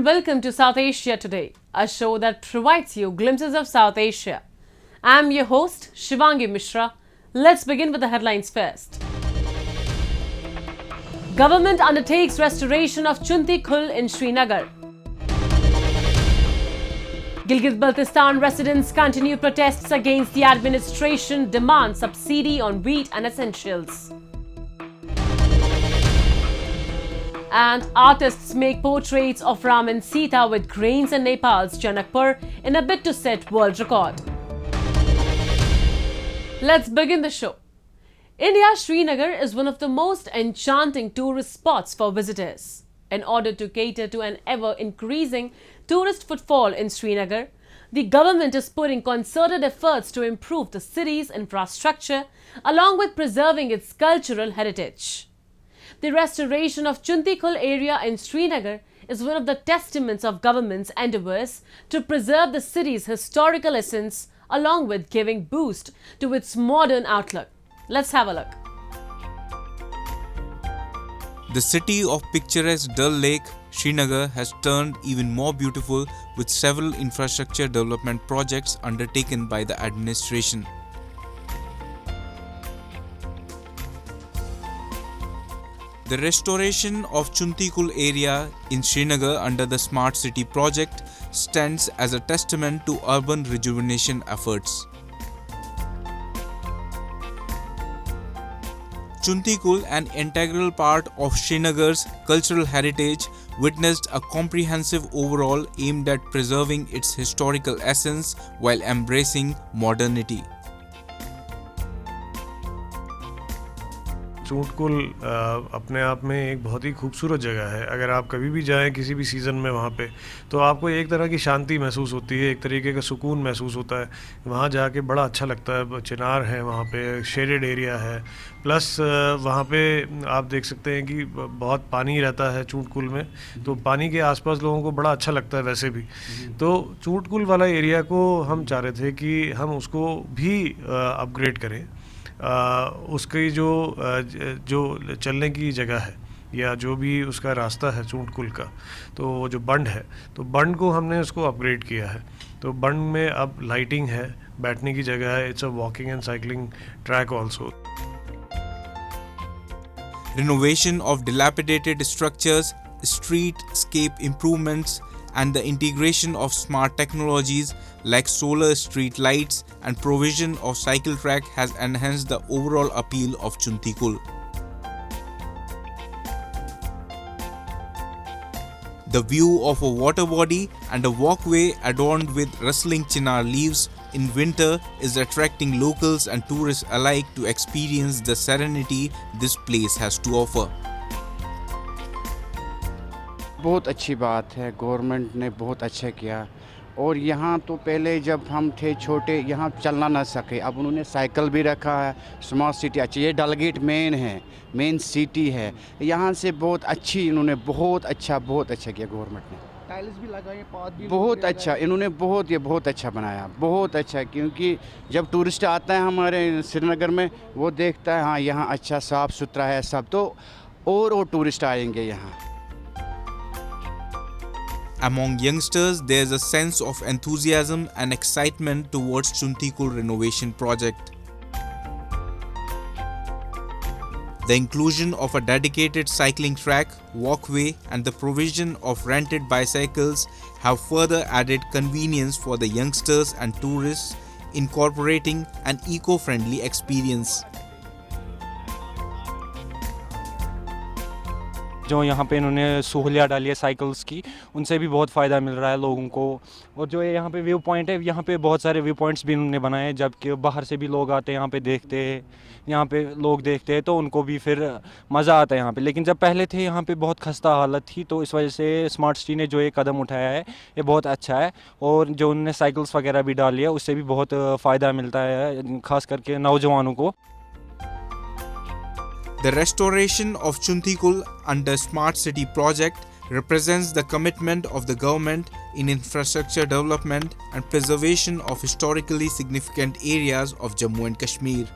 and welcome to South Asia Today, a show that provides you glimpses of South Asia. I'm your host, Shivangi Mishra. Let's begin with the headlines first. Government undertakes restoration of Chunti Khul in Srinagar. Gilgit-Baltistan residents continue protests against the administration demand subsidy on wheat and essentials. And artists make portraits of Ram and Sita with grains in Nepal's Janakpur in a bid to set world record. Let's begin the show. India's Srinagar is one of the most enchanting tourist spots for visitors. In order to cater to an ever-increasing tourist footfall in Srinagar, the government is putting concerted efforts to improve the city's infrastructure along with preserving its cultural heritage. The restoration of Chunti Khul area in Srinagar is one of the testaments of government's endeavours to preserve the city's historical essence along with giving boost to its modern outlook. Let's have a look. The city of picturesque Dal Lake, Srinagar has turned even more beautiful with several infrastructure development projects undertaken by the administration. The restoration of Chunti Khul area in Srinagar under the Smart City project stands as a testament to urban rejuvenation efforts. Chunti Khul, an integral part of Srinagar's cultural heritage, witnessed a comprehensive overhaul aimed at preserving its historical essence while embracing modernity. चूंटकुल अपने आप में एक बहुत ही खूबसूरत जगह है। अगर आप कभी भी जाएं किसी भी सीज़न में वहाँ पे तो आपको एक तरह की शांति महसूस होती है, एक तरीके का सुकून महसूस होता है। वहाँ जाके बड़ा अच्छा लगता है। चिनार है वहाँ पे, शेडेड एरिया है, प्लस वहाँ पे आप देख सकते हैं कि बहुत पानी रहता है चूंटकुल में, तो पानी के आसपास लोगों को बड़ा अच्छा लगता है वैसे भी। तो चूंटकुल वाला एरिया को हम चाह रहे थे कि हम उसको भी अपग्रेड करें। उसकी जो चलने की जगह है या जो भी उसका रास्ता है चूंटकुल का, तो वो जो बंड है, तो बंड को हमने उसको अपग्रेड किया है। तो बंड में अब लाइटिंग है, बैठने की जगह है, it's a walking and cycling track also. Renovation of dilapidated structures, streetscape improvements, and the integration of smart technologies like solar street lights and provision of cycle track has enhanced the overall appeal of Chunti Khul. The view of a water body and a walkway adorned with rustling chinar leaves in winter is attracting locals and tourists alike to experience the serenity this place has to offer. बहुत अच्छी बात है, government ने बहुत अच्छा किया। और यहाँ तो पहले जब हम थे छोटे यहाँ चलना ना सके, अब उन्होंने साइकिल भी रखा है। स्मार्ट सिटी अच्छी, ये डलगेट मेन सिटी है। यहाँ से बहुत अच्छी इन्होंने बहुत अच्छा किया गवर्नमेंट ने। टाइल्स भी लगाए, पाथ भी बहुत अच्छा इन्होंने बहुत अच्छा बनाया, बहुत अच्छा। क्योंकि जब टूरिस्ट आता है हमारे श्रीनगर में, वो देखता है हाँ यहाँ अच्छा साफ़ सुथरा है सब, तो और टूरिस्ट आएंगे यहाँ। Among youngsters, there is a sense of enthusiasm and excitement towards Chunti Khul renovation project. The inclusion of a dedicated cycling track, walkway, and the provision of rented bicycles have further added convenience for the youngsters and tourists, incorporating an eco-friendly experience. जो यहाँ पे इन्होंने सहूलियत डाली है cycles की, उनसे भी बहुत फ़ायदा मिल रहा है लोगों को। और जो यहाँ पे व्यू पॉइंट है, यहाँ पे बहुत सारे व्यू पॉइंट्स भी इन्होंने बनाए हैं, जबकि बाहर से भी लोग आते हैं यहाँ पे देखते हैं। यहाँ पे लोग देखते हैं तो उनको भी फिर मज़ा आता है यहाँ पे। लेकिन जब पहले थे यहाँ पे बहुत खस्ता हालत थी, तो इस वजह से स्मार्ट सिटी ने जो ये कदम उठाया है ये बहुत अच्छा है। और जो उन्होंने साइकिल्स वगैरह भी डाली है, उससे भी बहुत फ़ायदा मिलता है, ख़ास करके नौजवानों को। The restoration of Chunti Khul under Smart City project represents the commitment of the government in infrastructure development and preservation of historically significant areas of Jammu and Kashmir.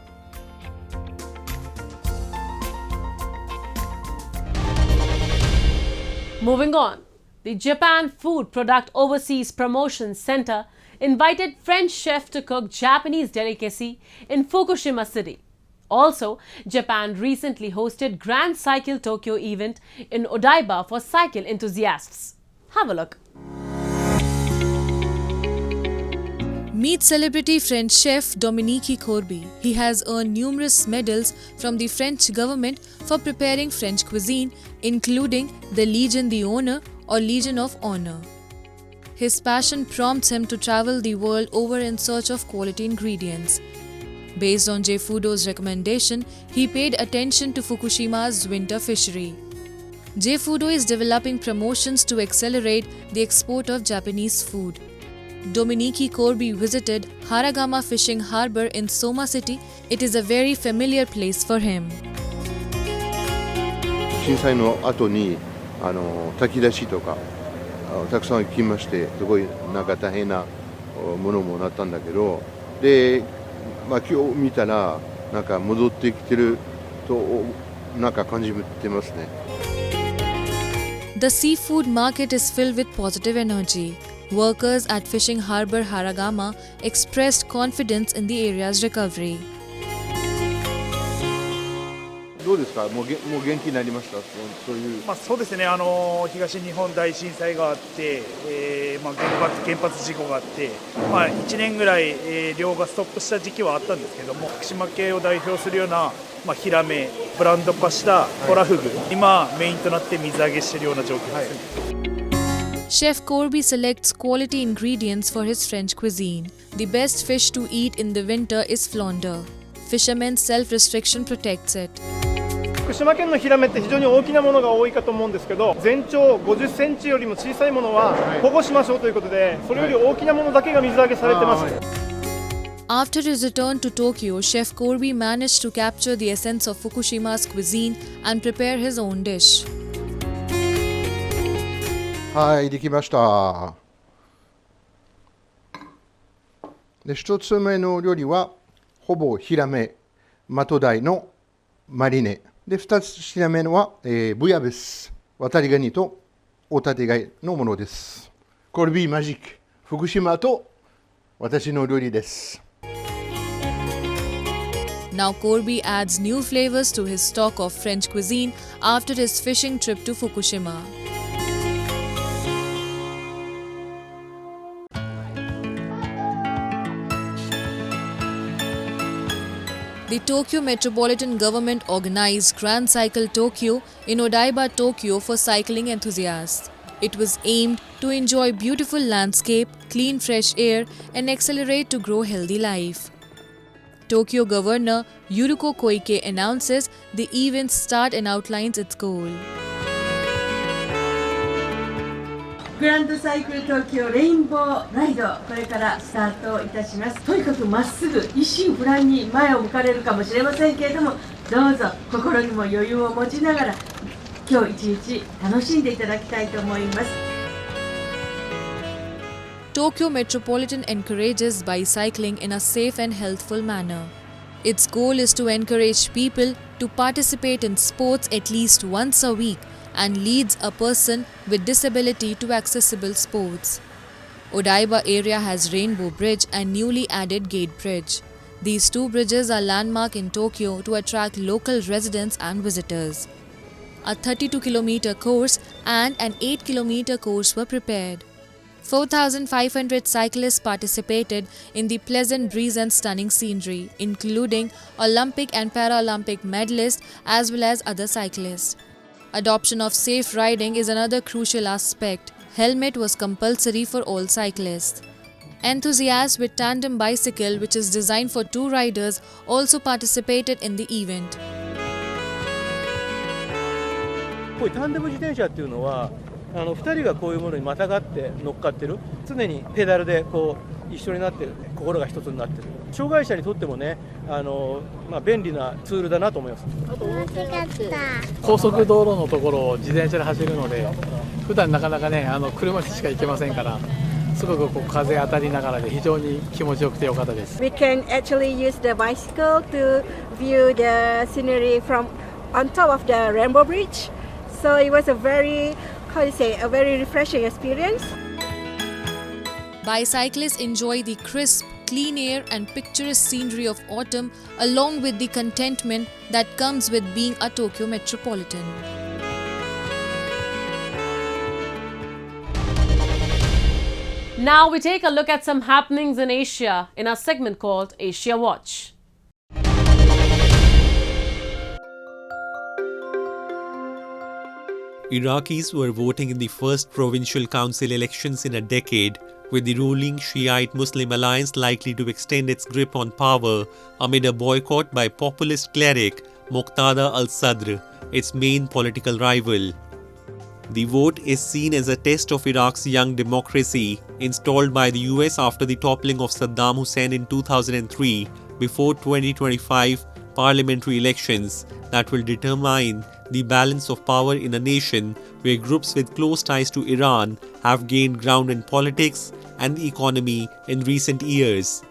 Moving on. The Japan Food Product Overseas Promotion Center invited French chef to cook Japanese delicacy in Fukushima City. Also, Japan recently hosted Grand Cycle Tokyo event in Odaiba for cycle enthusiasts. Have a look. Meet celebrity French chef Dominique Corby. He has earned numerous medals from the French government for preparing French cuisine, including the Légion d'Honneur or Legion of Honor. His passion prompts him to travel the world over in search of quality ingredients. Based on J-Fudo's recommendation, he paid attention to Fukushima's winter fishery. J-Fudo is developing promotions to accelerate the export of Japanese food. Dominique Corby visited Haragama Fishing Harbour in Soma City. It is a very familiar place for him. 震災の後に炊き出しとかたくさん行きまして、すごいなんか大変なものもなったんだけど、で、今日見たらなんか戻ってきてるとなんか感じてますね。The seafood market is filled with positive energy. Workers at Fishing Harbour Haragama expressed confidence in the area's recovery. どうですか？もう元気になりました？そういう。そうですね。東日本大震災があって、原発事故があって、1年ぐらい、漁がストップした時期はあったんですけども、福島県を代表するような、ヒラメ、ブランド化したトラフグ、今メインとなって水揚げしているような状況です。Chef Corby selects quality ingredients for his French cuisine. The best fish to eat in the winter is flounder. Fishermen's self-restriction protects it. 福島県のヒラメって非常に大きなものが多いかと思うんですけど、全長50センチよりも小さいものは保護しましょうということで、それより大きなものだけが水揚げされてます。After his return to Tokyo, Chef Corby managed to capture the essence of Fukushima's cuisine and prepare his own dish. はい、できました。で、一つ目の料理はほぼヒラメ、マトダイのマリネ。で、二つ品目のは、ブヤベス、渡りガニとオタテガイのものです。コルビーマジック、福島と私の料理です。Now Corby adds new flavors to his stock of French cuisine after his fishing trip to Fukushima. The Tokyo Metropolitan Government organized Grand Cycle Tokyo in Odaiba, Tokyo for cycling enthusiasts. It was aimed to enjoy beautiful landscape, clean fresh air and accelerate to grow healthy life. Tokyo Governor Yuriko Koike announces the event's start and outlines its goal. グランドサイクル東京レインボーライド、これからスタートいたします。とにかくまっすぐ一心不乱に前を向かれるかもしれませんけれども、どうぞ心にも余裕を持ちながら今日一日楽しんでいただきたいと思います。Tokyo Metropolitan encourages bicycling in a safe and healthful manner. Its goal is to encourage people to participate in sports at least once a week and leads a person with disability to accessible sports. Odaiba area has Rainbow Bridge and newly added Gate Bridge. These two bridges are landmark in Tokyo to attract local residents and visitors. A 32-kilometer course and an 8-kilometer course were prepared. 4,500 cyclists participated in the pleasant breeze and stunning scenery, including Olympic and Paralympic medalists as well as other cyclists. Adoption of safe riding is another crucial aspect. Helmet was compulsory for all cyclists. Enthusiasts with tandem bicycle, which is designed for two riders, also participated in the event. こういうタンデム自転車っていうのは2人がこういうものにまたがって乗っかってる、常にペダルでこう一緒になってる、心が一つになってる。障害者にとってもね、便利なツールだなと思います。高速道路のところを自転車で走るので、普段なかなかね、車でしか行けませんから、すごくこう風当たりながらで非常に気持ちよくてよかったです。We can actually use the bicycle to view the scenery from on top of the Rainbow Bridge. So it was a very a very refreshing experience. Bicyclists enjoy the crisp, clean air and picturesque scenery of autumn along with the contentment that comes with being a Tokyo metropolitan. Now we take a look at some happenings in Asia in our segment called Asia Watch. Iraqis were voting in the first provincial council elections in a decade, with the ruling Shiite Muslim alliance likely to extend its grip on power amid a boycott by populist cleric Muqtada al-Sadr, its main political rival. The vote is seen as a test of Iraq's young democracy, installed by the US after the toppling of Saddam Hussein in 2003, before 2025 parliamentary elections that will determine the balance of power in a nation where groups with close ties to Iran have gained ground in politics and the economy in recent years.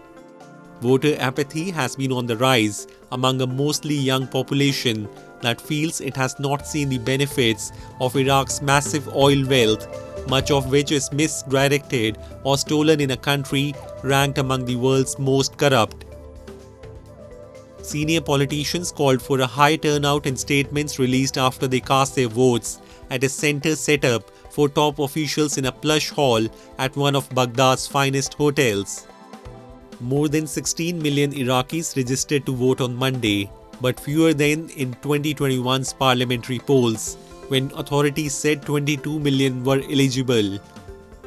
Voter apathy has been on the rise among a mostly young population that feels it has not seen the benefits of Iraq's massive oil wealth, much of which is misdirected or stolen in a country ranked among the world's most corrupt. Senior politicians called for a high turnout in statements released after they cast their votes at a center set up for top officials in a plush hall at one of Baghdad's finest hotels. More than 16 million Iraqis registered to vote on Monday, but fewer than in 2021's parliamentary polls, when authorities said 22 million were eligible.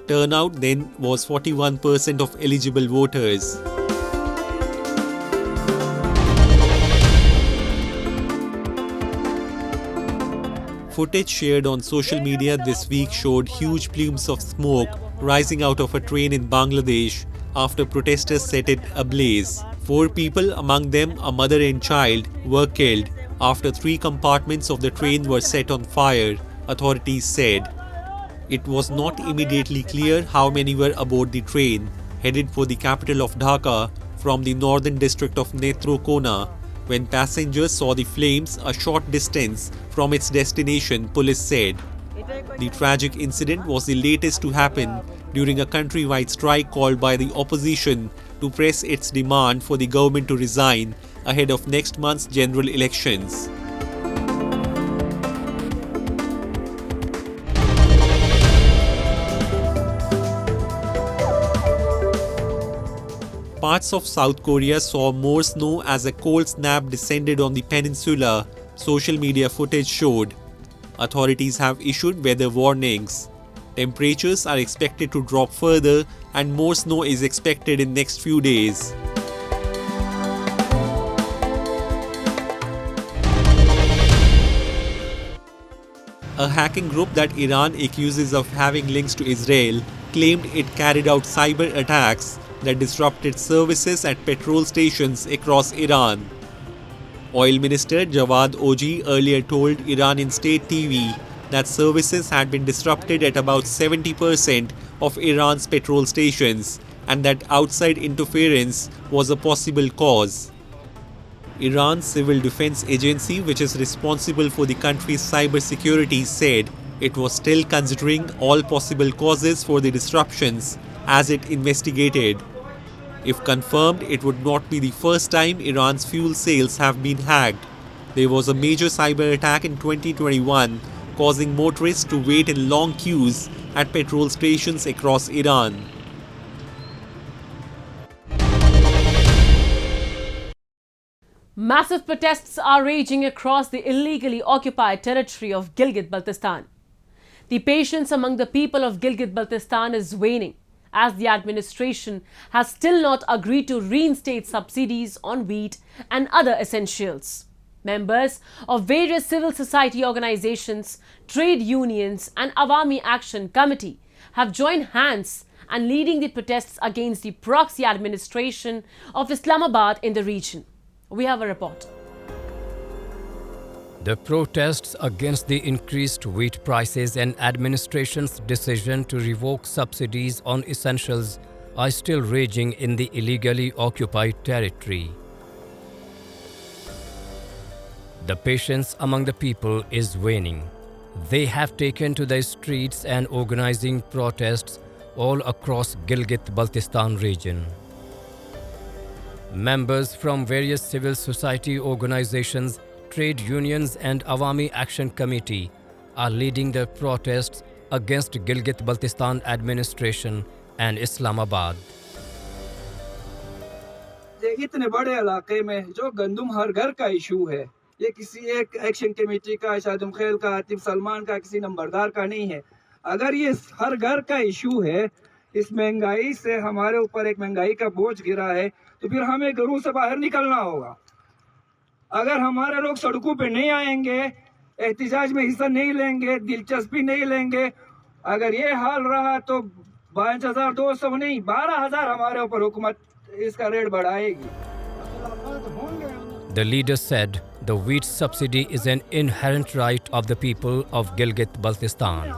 Turnout then was 41% of eligible voters. Footage shared on social media this week showed huge plumes of smoke rising out of a train in Bangladesh after protesters set it ablaze. 4 people, among them a mother and child, were killed after 3 compartments of the train were set on fire, authorities said. It was not immediately clear how many were aboard the train, headed for the capital of Dhaka from the northern district of Netrokona, when passengers saw the flames a short distance from its destination, police said. The tragic incident was the latest to happen during a countrywide strike called by the opposition to press its demand for the government to resign ahead of next month's general elections. Parts of South Korea saw more snow as a cold snap descended on the peninsula, social media footage showed. Authorities have issued weather warnings. Temperatures are expected to drop further and more snow is expected in next few days. A hacking group that Iran accuses of having links to Israel claimed it carried out cyber attacks that disrupted services at petrol stations across Iran. Oil Minister Jawad Oji earlier told Iranian state TV that services had been disrupted at about 70% of Iran's petrol stations and that outside interference was a possible cause. Iran's Civil Defense Agency, which is responsible for the country's cybersecurity, said it was still considering all possible causes for the disruptions as it investigated. If confirmed, it would not be the first time Iran's fuel sales have been hacked. There was a major cyber attack in 2021, causing motorists to wait in long queues at petrol stations across Iran. Massive protests are raging across the illegally occupied territory of Gilgit-Baltistan. The patience among the people of Gilgit-Baltistan is waning, as the administration has still not agreed to reinstate subsidies on wheat and other essentials. Members of various civil society organizations, trade unions and Awami Action Committee have joined hands and leading the protests against the proxy administration of Islamabad in the region. We have a report. The protests against the increased wheat prices and administration's decision to revoke subsidies on essentials are still raging in the illegally occupied territory. The patience among the people is waning, They have taken to the streets and organizing protests all across Gilgit-Baltistan region. Members from various civil society organizations, trade unions and Awami Action Committee are leading the protests against Gilgit-Baltistan administration and Islamabad. इतने बड़े इलाके में जो गंदम हर घर का issue है, ये किसी एक एक्शन कमेटी का, शादुम खेल का, आतिफ सलमान का, किसी नंबरदार का नहीं है। अगर ये हर घर का इशू है, इस महंगाई से हमारे ऊपर एक महंगाई का बोझ गिरा है, तो फिर हमें घरों से बाहर निकलना होगा। अगर हमारे लोग सड़कों पे नहीं आएंगे, एहतिजाज में हिस्सा नहीं लेंगे, दिलचस्पी नहीं लेंगे, अगर ये हाल रहा तो 5200 नहीं 12,000 हमारे ऊपर हुकूमत इसका रेट बढ़ाएगी। The leader said the wheat subsidy is an inherent right of the people of Gilgit-Baltistan.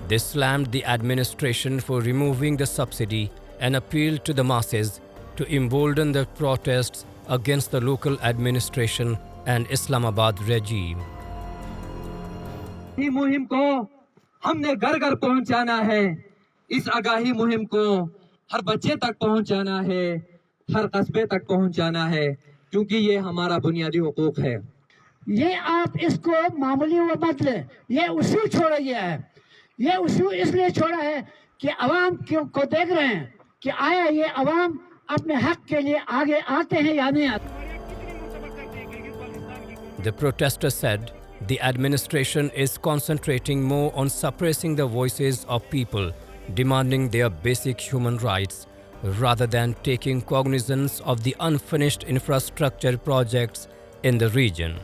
They slammed the administration for removing the subsidy and appealed to the masses to embolden the protests against the local administration and Islamabad regime. इस मुहिम को हमने घर घर पहुंचाना है। इस आगाही मुहिम को हर बच्चे तक पहुंचाना है, हर कस्बे तक पहुंचाना है, क्योंकि ये हमारा बुनियादी हुकूक है। ये आप इसको मामूली मत ले, ये उसूल छोड़ा गया है। ये उसूल इसलिए छोड़ा है कि अवाम को देख रहे हैं कि आया ये अवाम अपने हक के लिए आगे आते हैं या नहीं आते। The protesters said the administration is concentrating more on suppressing the voices of people demanding their basic human rights rather than taking cognizance of the unfinished infrastructure projects in the region.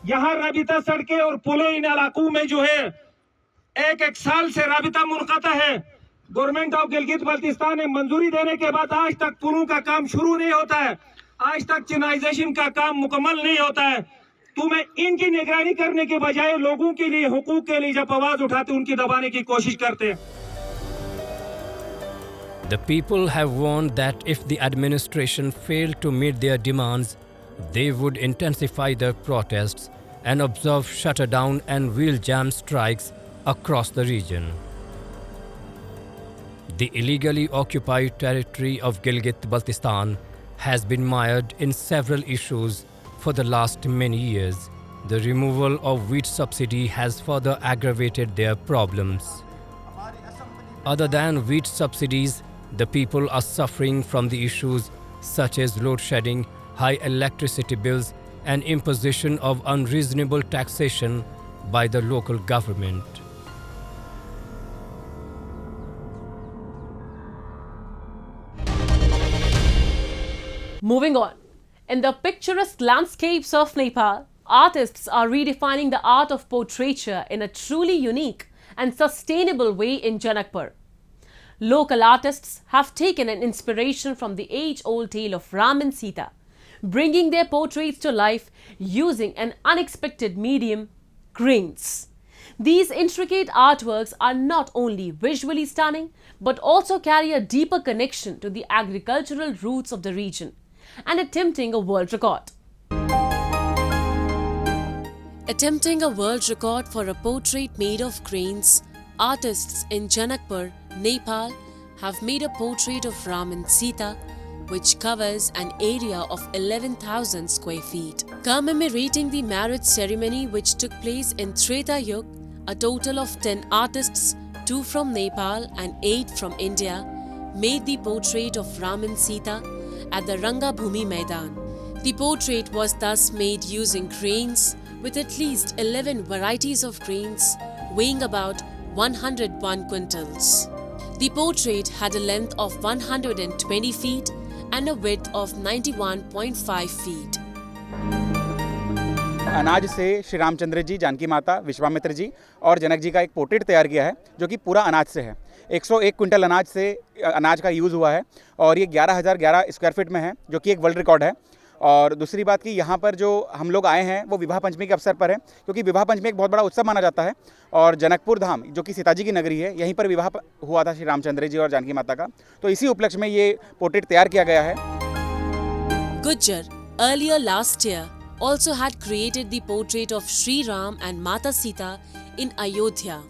यहाँ राबिता सड़कें और पुलें इन इलाकों में जो है एक साल से राबिता मुनक़ता है। गवर्नमेंट ऑफ गिलगित बल्तिस्तान ने मंजूरी देने के बाद आज तक पुलों का काम शुरू नहीं होता है, आज तक चिनाइजेशन का काम मुकम्मल नहीं होता है। तुम्हें इनकी निगरानी करने के बजाय लोगों के लिए, हुकूक के लिए जब आवाज उठाते उनकी दबाने की कोशिश करते हैं। The people have warned that if the administration failed to meet their demands, they would intensify their protests and observe shutdown and wheel jam strikes across the region. The illegally occupied territory of Gilgit-Baltistan has been mired in several issues for the last many years. The removal of wheat subsidy has further aggravated their problems. Other than wheat subsidies, the people are suffering from the issues such as load shedding, high electricity bills, and imposition of unreasonable taxation by the local government. Moving on. In the picturesque landscapes of Nepal, artists are redefining the art of portraiture in a truly unique and sustainable way in Janakpur. Local artists have taken an inspiration from the age-old tale of Ram and Sita, bringing their portraits to life using an unexpected medium, cranes. These intricate artworks are not only visually stunning, but also carry a deeper connection to the agricultural roots of the region and attempting a world record. Attempting a world record for a portrait made of cranes, artists in Janakpur, Nepal have made a portrait of Ram and Sita, which covers an area of 11,000 square feet. Commemorating the marriage ceremony which took place in Treta Yuga, a total of 10 artists, 2 from Nepal and 8 from India, made the portrait of Ram and Sita at the Rangabhumi Maidan. The portrait was thus made using cranes with at least 11 varieties of cranes weighing about 101 quintals. The portrait had a length of 120 feet and a width of 91.5 feet. अनाज से श्री रामचंद्र जी, जानकी माता, विश्वामित्र जी और जनक जी का एक portrait तैयार किया है जो कि पूरा अनाज से है। 101 क्विंटल अनाज का यूज़ हुआ है और ये 11,011 स्क्वायर फीट में है, जो कि एक वर्ल्ड रिकॉर्ड है। और दूसरी बात कि यहाँ पर जो हम लोग आए हैं वो विवाह पंचमी के अवसर पर है, क्योंकि विवाह पंचमी एक बहुत बड़ा उत्सव माना जाता है और जनकपुर धाम जो कि सीता जी की नगरी है, यहीं पर विवाह हुआ था श्री रामचंद्र जी और जानकी माता का। तो इसी उपलक्ष्य में ये पोर्ट्रेट तैयार किया गया है। Gujjar, earlier last year, also had created the portrait of Sri Ram and Mata Sita in Ayodhya,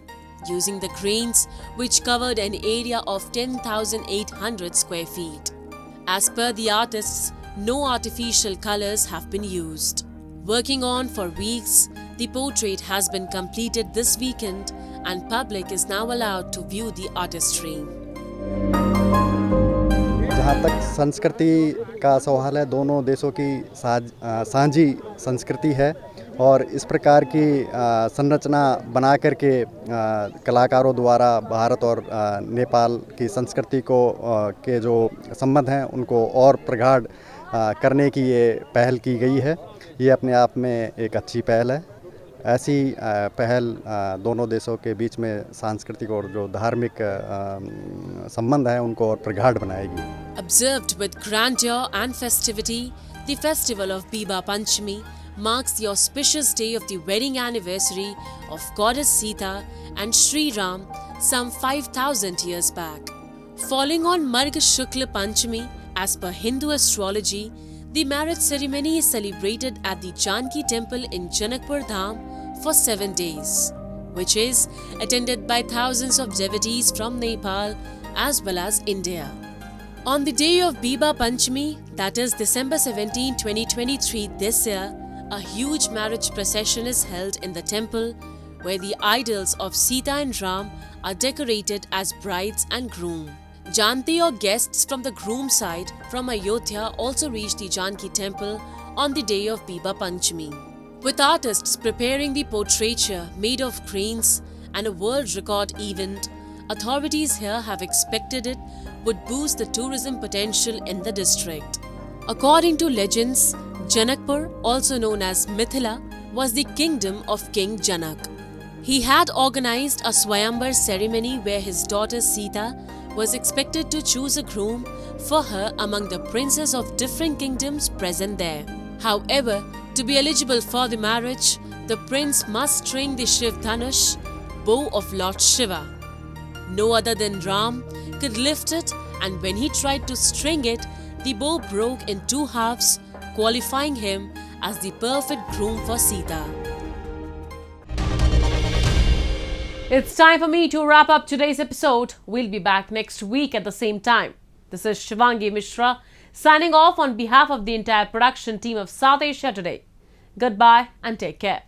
using the cranes which covered an area of 10,800 square feet. As per the artists, no artificial colors have been used. Working on for weeks, the portrait has been completed this weekend and public is now allowed to view the artistry. जहाँ तक संस्कृति का सवाल है, दोनों देशों की साझी संस्कृति है और इस प्रकार की संरचना बना करके कलाकारों द्वारा भारत और नेपाल की संस्कृति को के जो संबंध हैं उनको और प्रगाढ़ करने की ये पहल की गई है। ये अपने आप में एक अच्छी पहल है। ऐसी पहल दोनों देशों के बीच में सांस्कृतिक और जो धार्मिक संबंध हैं उनको और प्रगाढ़ बनाएगी। Observed with grandeur and festivity, the festival of Biba Panchami marks the auspicious day of the wedding anniversary of Goddess Sita and Sri Ram some 5,000 years back. Falling on Marga Shukla Panchami, as per Hindu astrology, the marriage ceremony is celebrated at the Janki temple in Janakpur Dham for 7 days, which is attended by thousands of devotees from Nepal as well as India. On the day of Biba Panchami, that is December 17, 2023 this year, a huge marriage procession is held in the temple where the idols of Sita and Ram are decorated as brides and groom. Janti or guests from the groom side from Ayodhya also reach the Janki temple on the day of Biba Panchami. With artists preparing the portraiture made of cranes and a world record event, authorities here have expected it would boost the tourism potential in the district. According to legends, Janakpur, also known as Mithila, was the kingdom of King Janak. He had organized a Swayambar ceremony where his daughter Sita was expected to choose a groom for her among the princes of different kingdoms present there. However, to be eligible for the marriage, the prince must string the Shiv Dhanush, bow of Lord Shiva. No other than Ram could lift it, and when he tried to string it, the bow broke in 2 halves, qualifying him as the perfect groom for Sita. It's time for me to wrap up today's episode. We'll be back next week at the same time. This is Shivangi Mishra signing off on behalf of the entire production team of South Asia Today. Goodbye and take care.